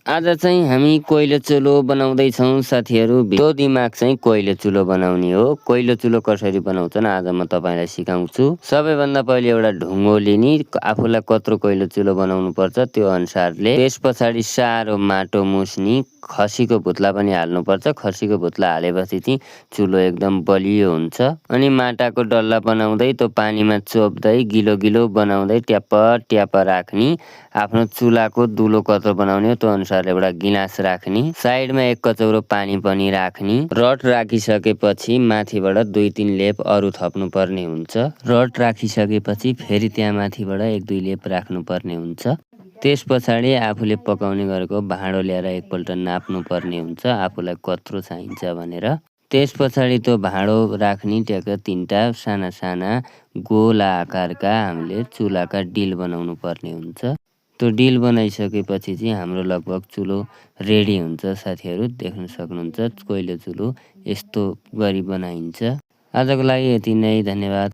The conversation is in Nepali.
आज चाहिँ हामी कोइलो चुलो बनाउँदैछौँ साथीहरू। त्यो दिमाग चाहिँ कोइलो चुलो बनाउने हो। कोइलो चुलो कसरी बनाउँछन् आज म तपाईँलाई सिकाउँछु। सबैभन्दा पहिले एउटा ढुङ्गो लिने, आफूलाई कत्रो कोइलो चुलो बनाउनु पर्छ त्यो अनुसारले। त्यस पछाडि सारो माटो मुस्नी, खसीको भुत्ला पनि हाल्नुपर्छ। खसीको भुत्ला हालेपछि चाहिँ चुलो एकदम बलियो हुन्छ। अनि माटाको डल्ला बनाउँदै त्यो पानीमा चोप्दै गिलो गिलो बनाउँदै ट्याप्प राख्ने। आफ्नो चुलाको दुलो कत्रो बनाउने हो त्यो अनुसार एउटा गिलास राख्ने। साइडमा एक कचौरो पानी पनि राख्ने। रड राखिसकेपछि माथिबाट 2-3 लेप अरू थप्नु पर्ने हुन्छ। रड राखिसकेपछि फेरि त्यहाँ माथिबाट 1-2 लेप राख्नु पर्ने हुन्छ। त्यस पछाडि आफूले पकाउने गरेको भाँडो ल्याएर एकपल्ट नाप्नु पर्ने हुन्छ आफूलाई कत्रो चाहिन्छ भनेर। त्यस पछाडि त्यो भाँडो राख्ने ट्याक्क 3टा साना साना गोला आकारका हामीले चुलाका डिल बनाउनु पर्ने हुन्छ। त्यो डिल बनाइसकेपछि चाहिँ हाम्रो लगभग चुलो रेडी हुन्छ साथीहरू। देख्न सक्नुहुन्छ कोइलो चुलो यस्तो गरी बनाइन्छ। आजको लागि यति नै, धन्यवाद।